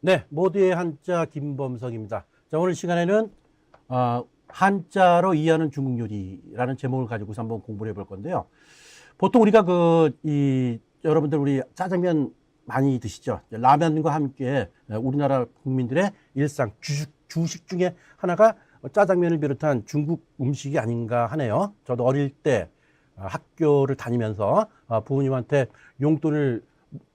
네, 모두의 한자 김범석입니다. 자, 오늘 시간에는 한자로 이해하는 중국 요리라는 제목을 가지고서 한번 공부를 해볼 건데요. 보통 우리가 여러분들 우리 짜장면 많이 드시죠? 라면과 함께 우리나라 국민들의 일상 주식 중에 하나가 짜장면을 비롯한 중국 음식이 아닌가 하네요. 저도 어릴 때 학교를 다니면서 부모님한테 용돈을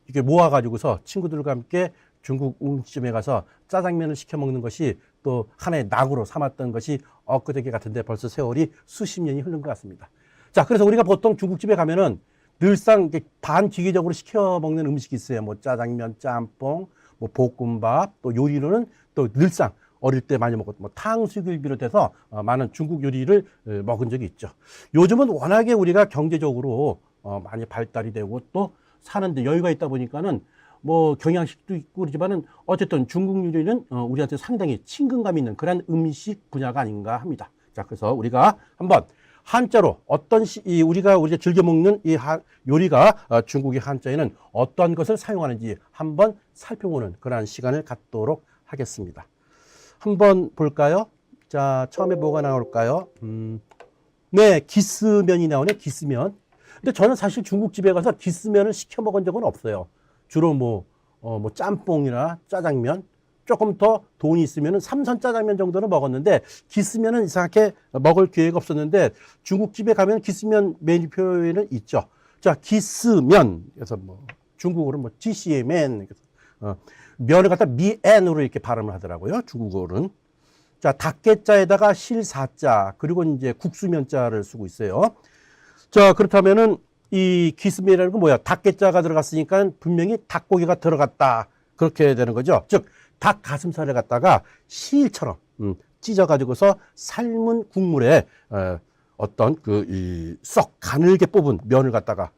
이렇게 모아가지고서 친구들과 함께 중국 음식점에 가서 짜장면을 시켜 먹는 것이 또 하나의 낙으로 삼았던 것이 엊그저께 같은데 벌써 세월이 수십 년이 흐른 것 같습니다. 자, 그래서 우리가 보통 중국집에 가면은 늘상 반기계적으로 시켜 먹는 음식이 있어요. 뭐 짜장면, 짬뽕, 뭐 볶음밥, 또 요리로는 또 늘상 어릴 때 많이 먹었던 뭐 탕수육을 비롯해서 많은 중국 요리를 먹은 적이 있죠. 요즘은 워낙에 우리가 경제적으로 많이 발달이 되고 또 사는데 여유가 있다 보니까는 뭐 경양식도 있고 그러지만은 어쨌든 중국 요리는 우리한테 상당히 친근감 있는 그런 음식 분야가 아닌가 합니다. 자, 그래서 우리가 한번 한자로 우리가 즐겨 먹는 요리가 중국의 한자에는 어떤 것을 사용하는지 한번 살펴보는 그러한 시간을 갖도록 하겠습니다. 한번 볼까요? 자, 처음에 뭐가 나올까요? 네, 기스면이 나오네, 기스면. 근데 저는 사실 중국집에 가서 기스면을 시켜 먹은 적은 없어요. 주로 뭐 짬뽕이나 짜장면, 조금 더 돈이 있으면은 삼선 짜장면 정도는 먹었는데, 기스면은 이상하게 먹을 기회가 없었는데, 중국집에 가면 기스면 메뉴표에는 있죠. 자, 기스면. 그래서 중국어로 GC면. 면을 갖다 미엔으로 이렇게 발음을 하더라고요. 중국어는. 자, 닭게자에다가 실사자, 그리고 이제 국수면자를 쓰고 있어요. 자, 그렇다면은 이 기스면이라는 건 뭐야? 닭게자가 들어갔으니까 분명히 닭고기가 들어갔다. 그렇게 되는 거죠. 즉, 닭 가슴살을 갖다가 실처럼 찢어가지고서 삶은 국물에 어떤 썩 가늘게 뽑은 면을 갖다가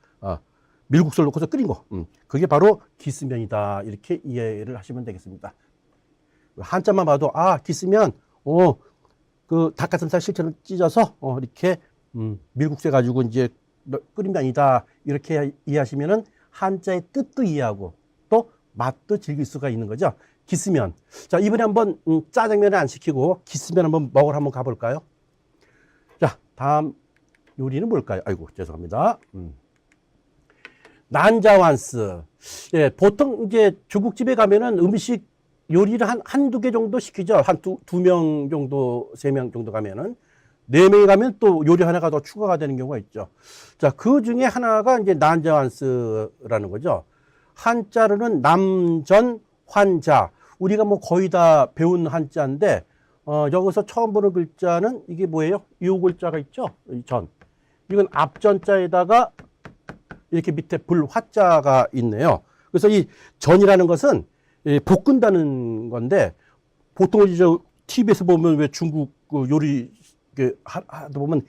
밀국수를 넣고서 끓인 거. 그게 바로 기스면이다. 이렇게 이해를 하시면 되겠습니다. 한자만 봐도 기스면 그 닭가슴살 실처럼 찢어서 이렇게 밀국수 해가지고 이제 끓인 게 아니다. 이렇게 이해하시면은 한자의 뜻도 이해하고 또 맛도 즐길 수가 있는 거죠. 기스면. 자, 이번에 한번 짜장면을 안 시키고 기스면 한번 먹으러 한번 가볼까요? 자, 다음 요리는 뭘까요? 아이고, 죄송합니다. 난자완스. 예, 보통 이제 중국집에 가면은 음식 요리를 한두 개 정도 시키죠. 두 명 정도, 세 명 정도 가면은. 네 명이 가면 또 요리 하나가 더 추가가 되는 경우가 있죠. 자, 그 중에 하나가 이제 난자완스라는 거죠. 한자로는 남전 환자. 우리가 뭐 거의 다 배운 한자인데, 여기서 처음 보는 글자는 이게 뭐예요? 요 글자가 있죠? 이 전. 이건 앞전자에다가 이렇게 밑에 불화자가 있네요. 그래서 이 전이라는 것은 볶은다는 건데, 보통 이제 TV에서 보면 왜 중국 요리 하다 보면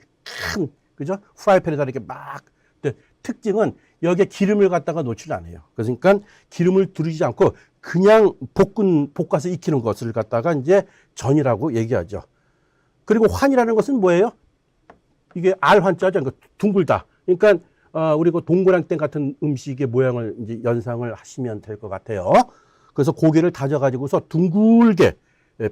그죠? 프라이팬에다 이렇게 막, 특징은 여기에 기름을 갖다가 놓지를 않아요. 그러니까 기름을 두르지 않고 그냥 볶아서 익히는 것을 갖다가 이제 전이라고 얘기하죠. 그리고 환이라는 것은 뭐예요? 이게 알환자죠. 그러니까 둥글다. 그러니까 우리 그 동그랑땡 같은 음식의 모양을 이제 연상을 하시면 될 것 같아요. 그래서 고기를 다져가지고서 둥글게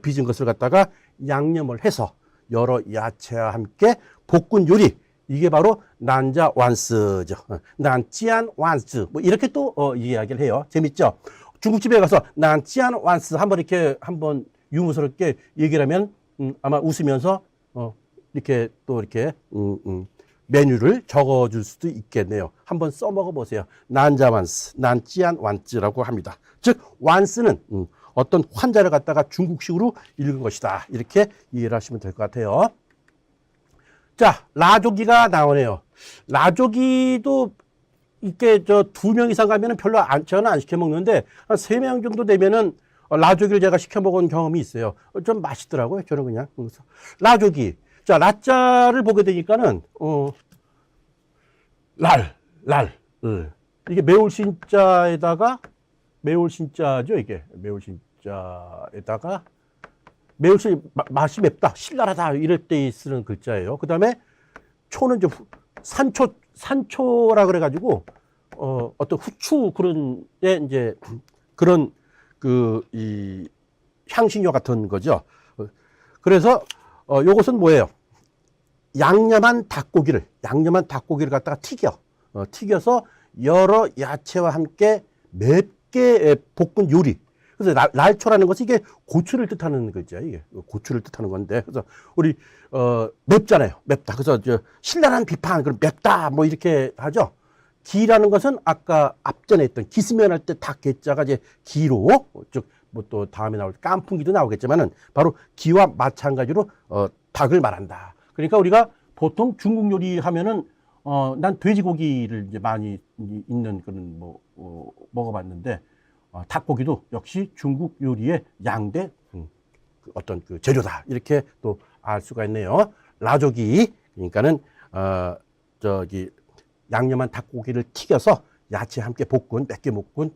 빚은 것을 갖다가 양념을 해서 여러 야채와 함께 볶은 요리. 이게 바로 난자완스죠. 난지안완스. 뭐 이렇게 또 이야기를 해요. 재밌죠? 중국집에 가서 난지안완스 한번 유머스럽게 얘기를 하면 아마 웃으면서 이렇게 또 이렇게 메뉴를 적어줄 수도 있겠네요. 한번 써먹어 보세요. 난자완스, 난지안완스라고 합니다. 즉 완스는 어떤 환자를 갖다가 중국식으로 읽은 것이다. 이렇게 이해를 하시면 될 것 같아요. 자, 라조기가 나오네요. 라조기도 이렇게 두 명 이상 가면은 저는 안 시켜 먹는데 한 세 명 정도 되면은 라조기를 제가 시켜 먹은 경험이 있어요. 좀 맛있더라고요. 저는 그냥. 그래서 라조기. 자, 라자를 보게 되니까는 이게 매울신자죠, 이게. 매울신자에다가 맛이 맵다, 신랄하다 이럴 때 쓰는 글자예요. 그 다음에 초는 좀 산초라 그래가지고 어떤 후추 그런 이제 그런 이 향신료 같은 거죠. 그래서 요것은 뭐예요? 양념한 닭고기를 갖다가 튀겨서 여러 야채와 함께 맵게 볶은 요리. 그래서 날초라는 것이 이게 고추를 뜻하는 거죠. 이게 고추를 뜻하는 건데, 그래서 우리 맵잖아요. 맵다. 그래서 신랄한 비판, 그럼 맵다 뭐 이렇게 하죠. 기라는 것은 아까 앞전에 했던 기스면 할 때 닭 개자가 이제 기로, 즉 뭐 또 다음에 나올 깐풍기도 나오겠지만은 바로 기와 마찬가지로 닭을 말한다. 그러니까 우리가 보통 중국 요리 하면은 난 돼지고기를 이제 많이 있는 그런 먹어봤는데, 닭고기도 역시 중국 요리의 양대 어떤 그 재료다, 이렇게 또 알 수가 있네요. 라조기, 그러니까는 양념한 닭고기를 튀겨서 야채 함께 볶은, 맵게 볶은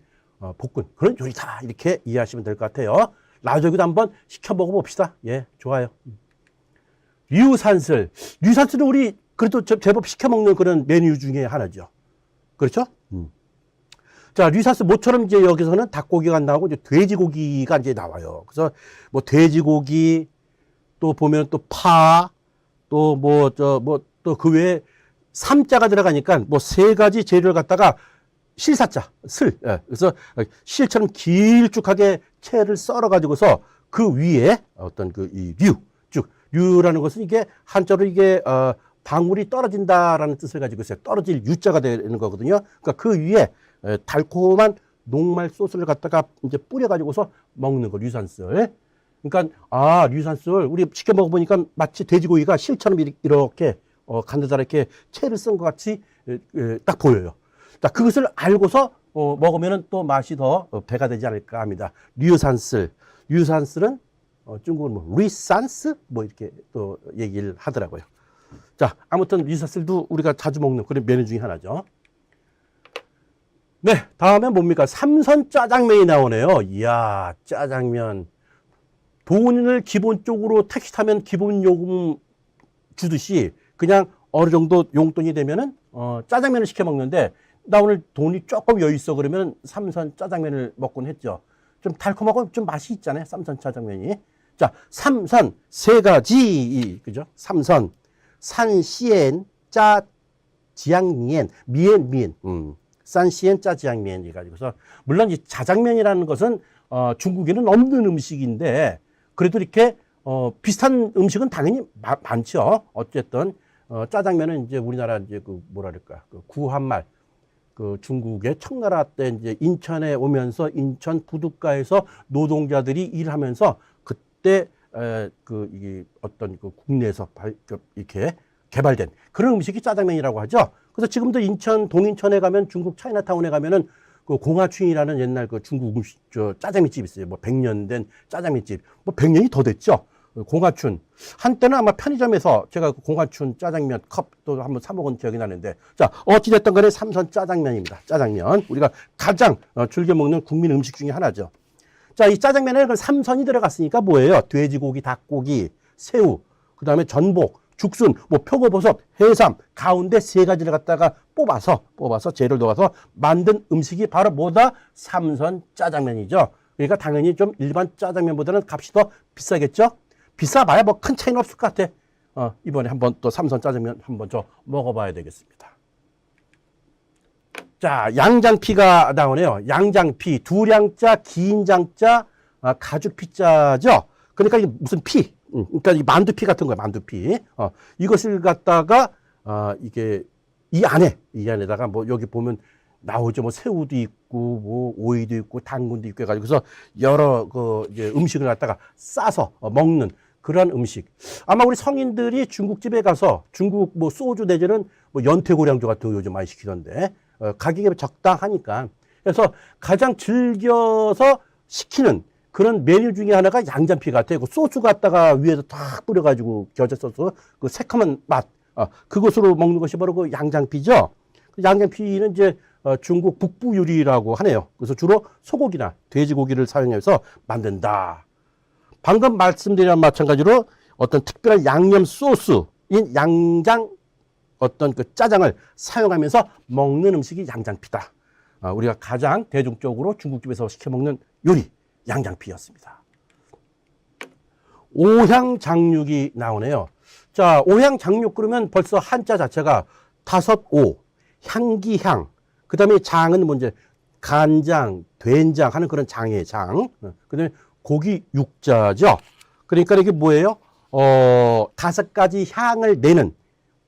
그런 요리다, 이렇게 이해하시면 될 것 같아요. 라조기도 한번 시켜 먹어봅시다. 예, 좋아요. 류산슬은 우리 그래도 제법 시켜 먹는 그런 메뉴 중에 하나죠. 그렇죠? 자, 류산슬 모처럼 이제 여기서는 닭고기가 안 나오고 이제 돼지고기가 이제 나와요. 그래서 뭐 돼지고기, 또 보면 또 파, 또 또 그 외에 삼자가 들어가니까 뭐 세 가지 재료를 갖다가 실사자, 예. 그래서 실처럼 길쭉하게 채를 썰어 가지고서 그 위에 어떤 이 류라는 것은 이게 한자로 이게 방울이 떨어진다라는 뜻을 가지고 있어요. 떨어질 유자가 되는 거거든요. 그러니까 그 위에 달콤한 녹말 소스를 갖다가 이제 뿌려 가지고서 먹는 거, 류산슬. 그러니까 류산슬 우리 시켜 먹어보니까 마치 돼지고기가 실처럼 이렇게 간데다 이렇게 채를 쓴 것 같이 딱 보여요. 자, 그것을 알고서 먹으면 또 맛이 더 배가 되지 않을까 합니다. 류산슬은 중국은 뭐 리산스 뭐 이렇게 또 얘기를 하더라고요. 자, 아무튼 류산슬도 우리가 자주 먹는 그런 메뉴 중에 하나죠. 네, 다음엔 뭡니까? 삼선 짜장면이 나오네요. 이야, 짜장면. 돈을 기본적으로 택시 타면 기본 요금 주듯이 그냥 어느 정도 용돈이 되면은 짜장면을 시켜 먹는데, 나 오늘 돈이 조금 여유 있어 그러면 삼선 짜장면을 먹곤 했죠. 좀 달콤하고 좀 맛이 있잖아요, 삼선 짜장면이. 자, 삼선 세 가지, 그죠? 삼선 산시엔 짜 지양미엔 미엔 산시엔 짜 지양미엔 이 가지고서, 물론 이 자장면이라는 것은 중국에는 없는 음식인데 그래도 이렇게 비슷한 음식은 당연히 많죠. 어쨌든 짜장면은 이제 우리나라 이제 뭐랄까 구한말 중국의 청나라 때 이제 인천에 오면서 인천 부둣가에서 노동자들이 일하면서 그때 이게 어떤 국내에서 이렇게 개발된 그런 음식이 짜장면이라고 하죠. 그래서 지금도 인천 동인천에 가면, 중국 차이나타운에 가면은 공화춘이라는 옛날 중국 음식 짜장면집 있어요. 뭐 100년 된 짜장면집, 뭐 100년이 더 됐죠. 공화춘. 한때는 아마 편의점에서 제가 공화춘 짜장면 컵도 한번 사 먹은 기억이 나는데, 자, 어찌됐든 간에 삼선 짜장면입니다. 짜장면. 우리가 가장 즐겨 먹는 국민 음식 중에 하나죠. 자, 이 짜장면에 삼선이 들어갔으니까 뭐예요? 돼지고기, 닭고기, 새우, 그 다음에 전복, 죽순, 뭐 표고버섯, 해삼, 가운데 세 가지를 갖다가 뽑아서 재료를 넣어서 만든 음식이 바로 뭐다? 삼선 짜장면이죠. 그러니까 당연히 좀 일반 짜장면보다는 값이 더 비싸겠죠? 비싸봐야 뭐 큰 차이는 없을 것 같아. 이번에 한번 또 삼선 짜장면 한번 먹어봐야 되겠습니다. 자, 양장피가 나오네요. 양장피, 두량자, 긴장자, 가죽피자죠. 그러니까 이게 무슨 피, 그러니까 이 만두피 같은 거예요. 만두피. 이것을 갖다가 이게 이 안에다가 뭐 여기 보면 나오죠. 뭐 새우도 있고 뭐 오이도 있고 당근도 있고 해가지고 그래서 여러 이제 음식을 갖다가 싸서 먹는 그런 음식. 아마 우리 성인들이 중국집에 가서 중국 뭐 소주 내지는 뭐 연태고량주 같은 거 요즘 많이 시키던데 가격이 적당하니까. 그래서 가장 즐겨서 시키는 그런 메뉴 중에 하나가 양장피 같아요. 그 소주 갖다가 위에서 탁 뿌려가지고 겨자 소스, 그 새콤한 맛, 그것으로 먹는 것이 바로 그 양장피죠. 양장피는 이제 중국 북부 요리라고 하네요. 그래서 주로 소고기나 돼지고기를 사용해서 만든다. 방금 말씀드린 마찬가지로 어떤 특별한 양념 소스인 양장, 어떤 그 짜장을 사용하면서 먹는 음식이 양장피다. 우리가 가장 대중적으로 중국집에서 시켜 먹는 요리. 양장피였습니다. 오향장육이 나오네요. 자, 오향장육 그러면 벌써 한자 자체가 다섯 오, 향기향, 그 다음에 장은 뭐 이제 간장, 된장 하는 그런 장의 장, 그 다음에 고기 육자죠. 그러니까 이게 뭐예요? 다섯 가지 향을 내는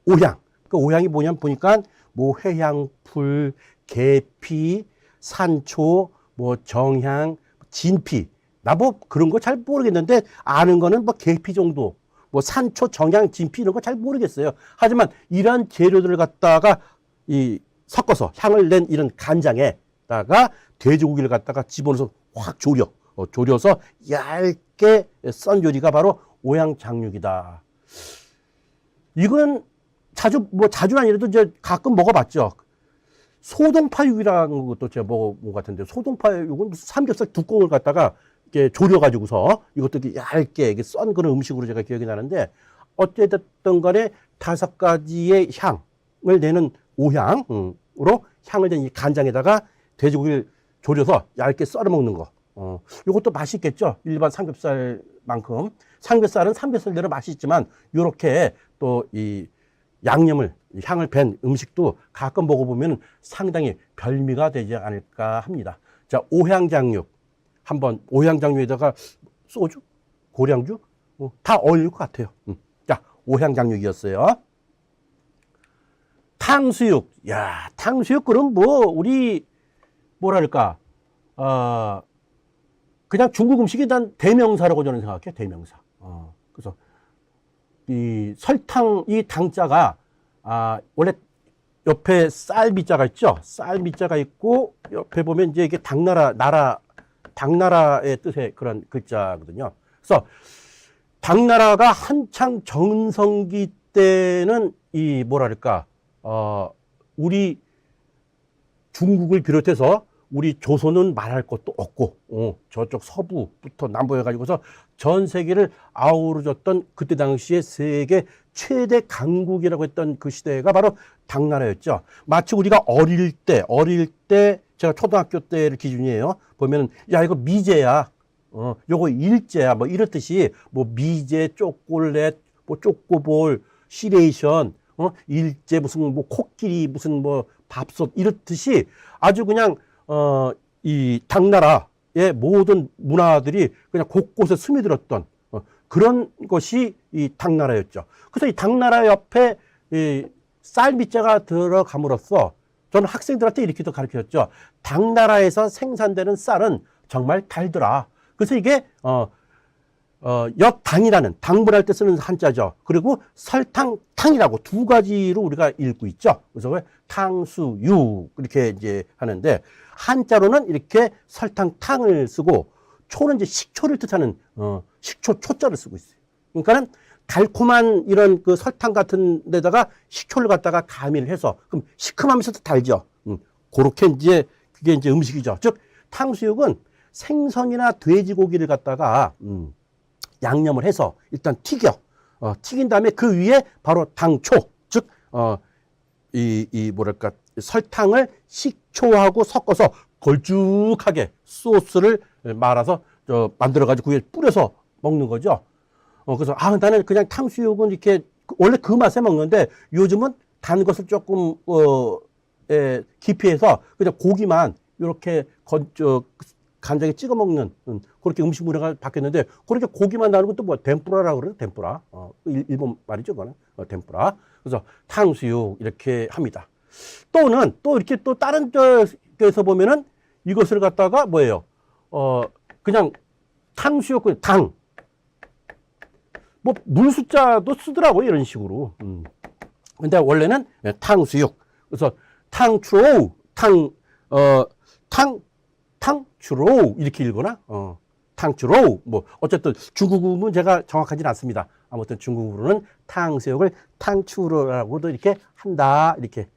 오향. 그 오향이 뭐냐면 보니까 뭐 회향풀, 계피, 산초, 뭐 정향, 진피. 나 뭐 그런 거 잘 모르겠는데 아는 거는 뭐 계피 정도, 뭐 산초, 정향, 진피 이런 거 잘 모르겠어요. 하지만 이런 재료들을 갖다가 섞어서 향을 낸 이런 간장에다가 돼지고기를 갖다가 집어넣어서 확 졸여서 얇게 썬 요리가 바로 오향장육이다. 이건 자주는 아니라도 이제 가끔 먹어봤죠. 소동파육이라는 것도 제가 먹어본 것 같은데, 소동파육은 무슨 삼겹살 두꺼운 걸 갖다가 이렇게 졸여가지고서 이것도 이렇게 얇게 썬 그런 음식으로 제가 기억이 나는데, 어찌됐든 간에 다섯 가지의 향을 내는 오향으로 향을 낸 이 간장에다가 돼지고기를 졸여서 얇게 썰어 먹는 거. 이것도 맛있겠죠. 일반 삼겹살만큼. 삼겹살은 삼겹살대로 맛있지만, 요렇게 또 이 향을 밴 음식도 가끔 먹어보면 상당히 별미가 되지 않을까 합니다. 자, 오향장육. 한번 오향장육에다가 소주, 고량주 다 어울릴 것 같아요. 자, 오향장육이었어요. 탕수육. 야, 탕수육 그럼 뭐 우리 뭐랄까 그냥 중국 음식이 난 대명사라고 저는 생각해요. 대명사. 그래서 이 설탕 이 당자가 원래 옆에 쌀미자가 있죠. 쌀미자가 있고 옆에 보면 이제 이게 당나라의 뜻의 그런 글자거든요. 그래서 당나라가 한창 전성기 때는 이 뭐랄까 우리 중국을 비롯해서 우리 조선은 말할 것도 없고 저쪽 서부부터 남부 해가지고서 전 세계를 아우르졌던 그때 당시에 세계 최대 강국이라고 했던 그 시대가 바로 당나라였죠. 마치 우리가 어릴 때 제가 초등학교 때를 기준이에요. 보면은 야 이거 미제야, 요거 일제야 뭐 이렇듯이 뭐 미제, 초콜릿, 뭐 초코볼, 시레이션, 일제 무슨 뭐 코끼리 무슨 뭐 밥솥 이렇듯이 아주 그냥 이 당나라의 모든 문화들이 그냥 곳곳에 스며들었던 그런 것이 이 당나라였죠. 그래서 이 당나라 옆에 이 쌀미자가 들어감으로써 저는 학생들한테 이렇게도 가르쳤죠. 당나라에서 생산되는 쌀은 정말 달더라. 그래서 이게 역당이라는 당분할 때 쓰는 한자죠. 그리고 설탕탕이라고 두 가지로 우리가 읽고 있죠. 그래서 탕수육 이렇게 이제 하는데 한자로는 이렇게 설탕탕을 쓰고 초는 이제 식초를 뜻하는 식초 초자를 쓰고 있어요. 그러니까는 달콤한 이런 그 설탕 같은 데다가 식초를 갖다가 가미를 해서 그럼 시큼하면서도 달죠. 그렇게 이제 그게 이제 음식이죠. 즉 탕수육은 생선이나 돼지고기를 갖다가 양념을 해서 일단 튀긴 다음에 그 위에 바로 당초, 즉 뭐랄까 설탕을 식초하고 섞어서 걸쭉하게 소스를 말아서 만들어 가지고 위에 뿌려서 먹는 거죠. 그래서 나는 그냥 탕수육은 이렇게 원래 그 맛에 먹는데 요즘은 단 것을 조금 기피해서 그냥 고기만 이렇게 간장에 찍어 먹는 그렇게 음식 문화가 바뀌었는데 그렇게 고기만 나오는 것도 뭐 덴뿌라라고 그래요. 덴뿌라. 일본 말이죠, 그거는. 덴뿌라. 그래서 탕수육 이렇게 합니다. 또 이렇게 또 다른 데서 보면은 이것을 갖다가 뭐예요? 그냥 탕수육 뭐 물 숫자도 쓰더라고요, 이런 식으로. 근데 원래는 탕수육. 그래서 탕추로우, 탕추로우 이렇게 읽거나 탕추로우 뭐 어쨌든 중국어는 제가 정확하지는 않습니다. 아무튼 중국어로는 탕수육을 탕추로라고도 이렇게 한다. 이렇게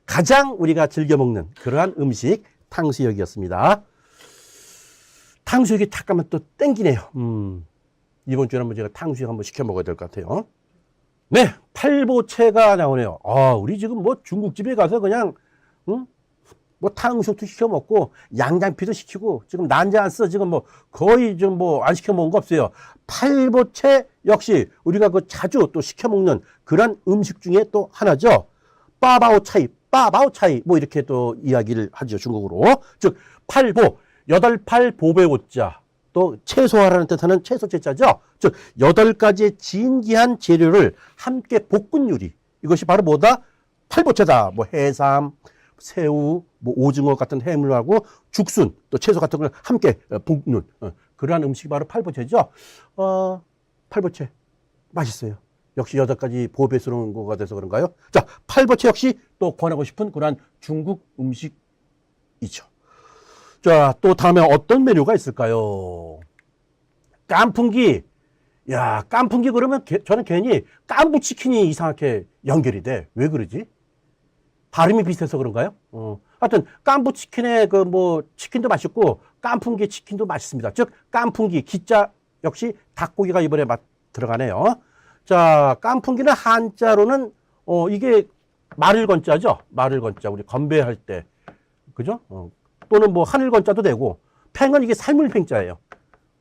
가장 우리가 즐겨 먹는 그러한 음식 탕수육이었습니다. 탕수육이 잠깐만 또 땡기네요. 이번 주에 한번 제가 탕수육 한번 시켜 먹어야 될 것 같아요. 네, 팔보채가 나오네요. 우리 지금 뭐 중국집에 가서 그냥 뭐 탕수육도 시켜 먹고 양장피도 시키고 지금 난자안쓰 지금 뭐 거의 좀 뭐 안 시켜 먹은 거 없어요. 팔보채 역시 우리가 그 자주 또 시켜 먹는 그런 음식 중에 또 하나죠. 빠바오차이 뭐 이렇게 또 이야기를 하죠, 중국어로. 즉 팔보, 여덟 팔 보배 오자, 또 채소화라는 뜻하는 채소제자죠. 즉 8가지의 진귀한 재료를 함께 볶은 요리, 이것이 바로 뭐다? 팔보채다. 뭐 해삼, 새우, 뭐 오징어 같은 해물하고 죽순, 또 채소 같은 걸 함께 볶는 그러한 음식이 바로 팔보채죠. 팔보채 맛있어요. 역시 8가지 보배스러운 거가 돼서 그런가요? 자, 팔보채 역시 또 권하고 싶은 그러한 중국 음식이죠. 자, 또 다음에 어떤 메뉴가 있을까요? 깐풍기. 야, 깐풍기 그러면 저는 괜히 깐부치킨이 이상하게 연결이 돼. 왜 그러지? 발음이 비슷해서 그런가요? 하여튼 깐부치킨의 그 뭐 치킨도 맛있고 깐풍기 치킨도 맛있습니다. 즉 깐풍기 기자 역시 닭고기가 이번에 들어가네요. 자, 깐풍기는 한자로는 이게 말을 건자죠. 말을 건자. 우리 건배할 때. 그죠? 또는 뭐 하늘 건자도 되고, 팽은 이게 살물팽자예요.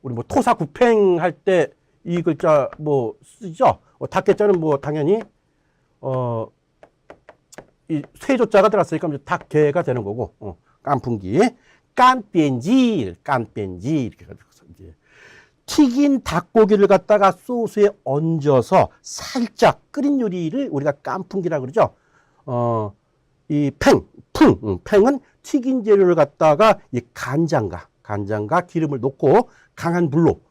우리 뭐 토사구팽 할 때 이 글자 뭐 쓰죠. 닭개자는 뭐 당연히 이 쇠조자가 들어갔으니까 닭개가 되는 거고, 깐풍기, 깐뺀지 이렇게 가지고서 이제 튀긴 닭고기를 갖다가 소스에 얹어서 살짝 끓인 요리를 우리가 깐풍기라고 그러죠. 이 팽은 튀긴 재료를 갖다가 이 간장과 기름을 넣고 강한 불로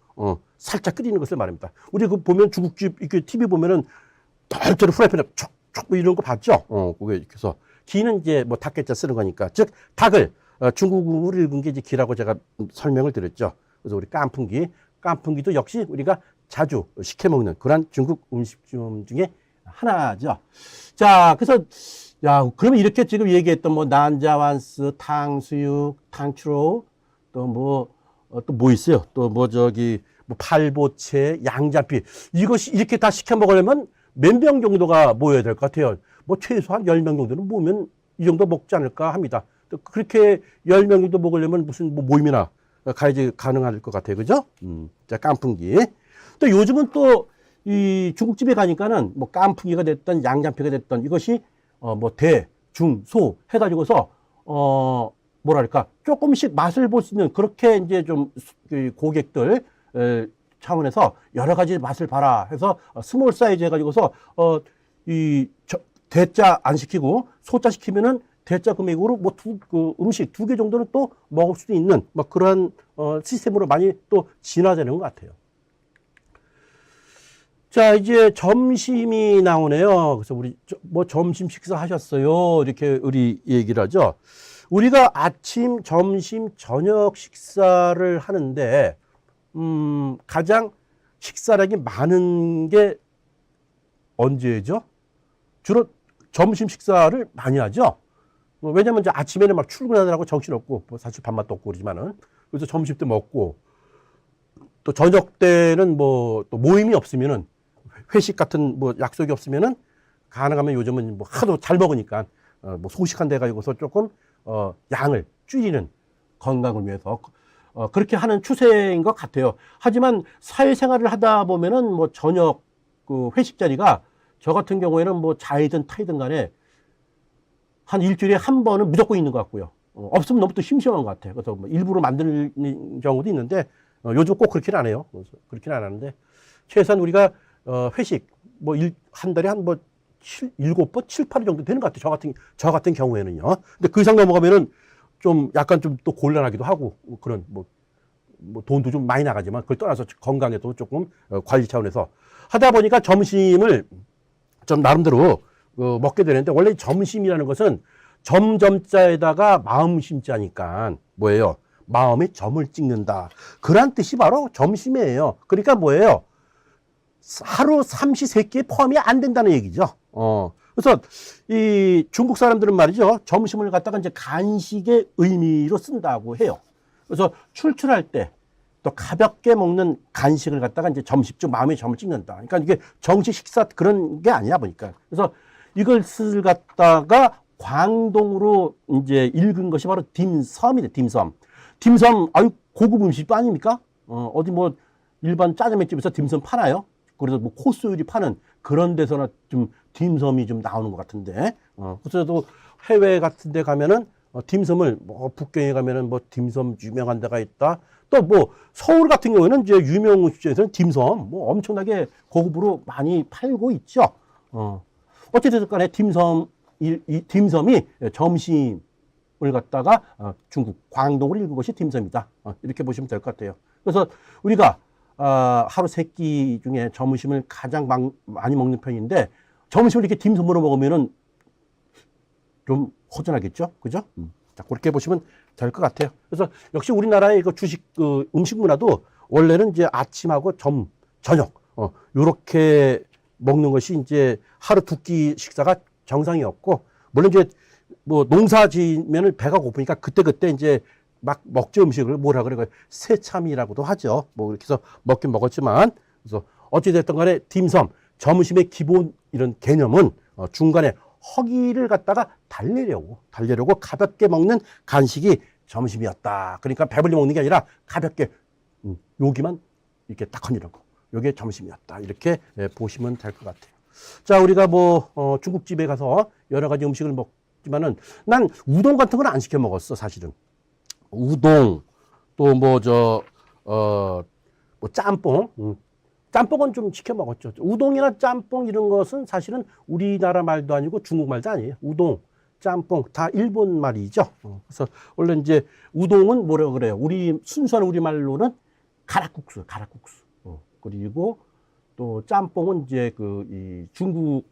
살짝 끓이는 것을 말합니다. 우리 그 보면 중국집 이렇게 TV 보면은 절대로 프라이팬에 촉촉 뭐 이런 거 봤죠? 그게 이렇게 해서 기는 이제 뭐 닭게자 쓰는 거니까, 즉 닭을 중국어를 읽은 게 이제 기라고 제가 설명을 드렸죠. 그래서 우리 깐풍기도 역시 우리가 자주 시켜 먹는 그런 중국 음식점 중에 하나죠. 자, 그래서 야, 그러면 이렇게 지금 얘기했던 뭐 난자완스, 탕수육, 탕추로, 또 뭐 있어요? 또 뭐 뭐 팔보채, 양자피, 이것이 이렇게 다 시켜 먹으려면 몇 명 정도가 모여야 될 것 같아요. 뭐 최소한 10명 정도는 모으면 이 정도 먹지 않을까 합니다. 또 그렇게 10명 정도 먹으려면 무슨 뭐 모임이나 가야지 가능할 것 같아요. 그죠? 자, 깐풍기. 또 요즘은 또 이 중국집에 가니까는 뭐 깐풍기가 됐던 양장피가 됐던 이것이 뭐 대, 중, 소 해가지고서 뭐랄까 조금씩 맛을 볼 수 있는, 그렇게 이제 좀 고객들 차원에서 여러 가지 맛을 봐라 해서 스몰 사이즈 해가지고서 대짜 안 시키고 소짜 시키면은 대짜 금액으로 뭐 음식 2개 정도는 또 먹을 수도 있는 뭐 그런 시스템으로 많이 또 진화되는 것 같아요. 자, 이제 점심이 나오네요. 그래서 우리 뭐 점심 식사 하셨어요? 이렇게 우리 얘기를 하죠. 우리가 아침, 점심, 저녁 식사를 하는데 가장 식사량이 많은 게 언제죠? 주로 점심 식사를 많이 하죠. 왜냐면 이제 아침에는 막 출근하느라고 정신없고, 뭐 사실 밥맛도 없고 그러지만은, 그래서 점심 때 먹고, 또 저녁 때는 뭐 또 모임이 없으면은, 회식 같은 뭐 약속이 없으면은, 가능하면 요즘은 뭐 하도 잘 먹으니까 뭐 소식한 데 가지고서 조금 양을 줄이는, 건강을 위해서 그렇게 하는 추세인 것 같아요. 하지만 사회생활을 하다 보면은 뭐 저녁 그 회식 자리가 저 같은 경우에는 뭐 자이든 타이든 간에 한 일주일에 한 번은 무조건 있는 것 같고요. 없으면 너무 또 심심한 것 같아요. 그래서 뭐 일부러 만드는 경우도 있는데 요즘 꼭 그렇게는 안 해요. 그렇게는 안 하는데 최소한 우리가 회식 뭐 한 달에 한 뭐 7번, 7, 8일 정도 되는 것 같아요. 저 같은 경우에는요. 근데 그 이상 넘어가면은 좀 약간 좀 또 곤란하기도 하고, 그런 뭐 돈도 좀 많이 나가지만 그걸 떠나서 건강에도 조금 관리 차원에서 하다 보니까 점심을 좀 나름대로 먹게 되는데, 원래 점심이라는 것은 점점자에다가 마음심자니까 뭐예요? 마음에 점을 찍는다. 그런 뜻이 바로 점심이에요. 그러니까 뭐예요? 하루 삼시세끼에 포함이 안 된다는 얘기죠. 그래서 이 중국 사람들은 말이죠, 점심을 갖다가 이제 간식의 의미로 쓴다고 해요. 그래서 출출할 때 또 가볍게 먹는 간식을 갖다가 이제 점심쯤 마음의 점을 찍는다. 그러니까 이게 정식 식사 그런 게 아니야 보니까. 그래서 이것을 갖다가 광동으로 이제 읽은 것이 바로 딤섬이래, 딤섬. 딤섬, 아유, 고급 음식도 아닙니까? 어디 뭐 일반 짜장면집에서 딤섬 파나요? 그래서 뭐 코스 요리 파는 그런 데서나 좀 딤섬이 좀 나오는 것 같은데, 그래서 또 해외 같은 데 가면은 딤섬을 뭐 북경에 가면은 뭐 딤섬 유명한 데가 있다. 또 뭐 서울 같은 경우에는 이제 유명 음식점에서는 딤섬 뭐 엄청나게 고급으로 많이 팔고 있죠. 어찌됐든 간에 이 딤섬이 점심을 갖다가 중국 광동으로 읽은 것이 딤섬이다. 이렇게 보시면 될 것 같아요. 그래서 우리가 하루 세 끼 중에 점심을 가장 많이 먹는 편인데 점심을 이렇게 딤섬으로 먹으면은 좀 허전하겠죠, 그죠? 자, 그렇게 보시면 될 것 같아요. 그래서 역시 우리나라의 그 주식 음식 문화도 원래는 이제 아침하고 저녁 요렇게 먹는 것이 이제 하루 두 끼 식사가 정상이었고, 물론 이제 뭐 농사 지면은 배가 고프니까 그때 이제 막 먹죠. 음식을 뭐라 그래, 새참이라고도 하죠. 뭐 이렇게 해서 먹긴 먹었지만, 그래서 어찌됐든 간에 딤섬 점심의 기본 이런 개념은 중간에 허기를 갖다가 달래려고 가볍게 먹는 간식이 점심이었다. 그러니까 배불리 먹는 게 아니라 가볍게 여기만 이렇게 딱 건이라고, 요게 점심이었다. 이렇게 보시면 될 것 같아요. 자, 우리가 뭐 중국집에 가서 여러 가지 음식을 먹지만은 난 우동 같은 건 안 시켜 먹었어, 사실은. 우동, 또 뭐 뭐 짬뽕, 짬뽕은 좀 시켜 먹었죠. 우동이나 짬뽕 이런 것은 사실은 우리나라 말도 아니고 중국 말도 아니에요. 우동, 짬뽕 다 일본 말이죠. 그래서 원래 이제 우동은 뭐라 그래요? 순수한 우리 말로는 가락국수. 그리고 또 짬뽕은 이제 이 중국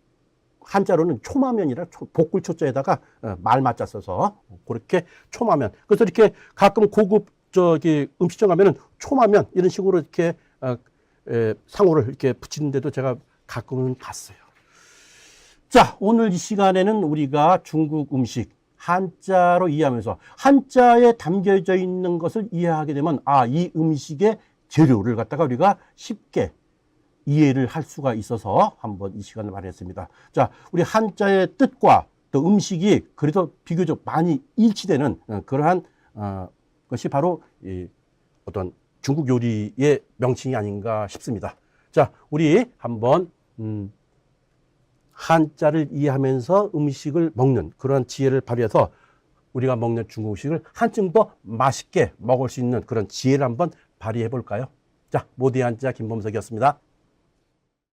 한자로는 초마면이라 복굴 초자에다가 말 맞자 써서 그렇게 초마면. 그래서 이렇게 가끔 고급 음식점 가면은 초마면 이런 식으로 이렇게 상호를 이렇게 붙이는데도 제가 가끔은 봤어요. 자, 오늘 이 시간에는 우리가 중국 음식 한자로 이해하면서 한자에 담겨져 있는 것을 이해하게 되면 이 음식의 재료를 갖다가 우리가 쉽게 이해를 할 수가 있어서 한번 이 시간을 마련했습니다. 자, 우리 한자의 뜻과 또 음식이 그래도 비교적 많이 일치되는 그러한 것이 바로 어떤 중국 요리의 명칭이 아닌가 싶습니다. 자, 우리 한번 한자를 이해하면서 음식을 먹는 그런 지혜를 발휘해서 우리가 먹는 중국 음식을 한층 더 맛있게 먹을 수 있는 그런 지혜를 한번 발휘해 볼까요? 자, 모두의 한자 김범석이었습니다.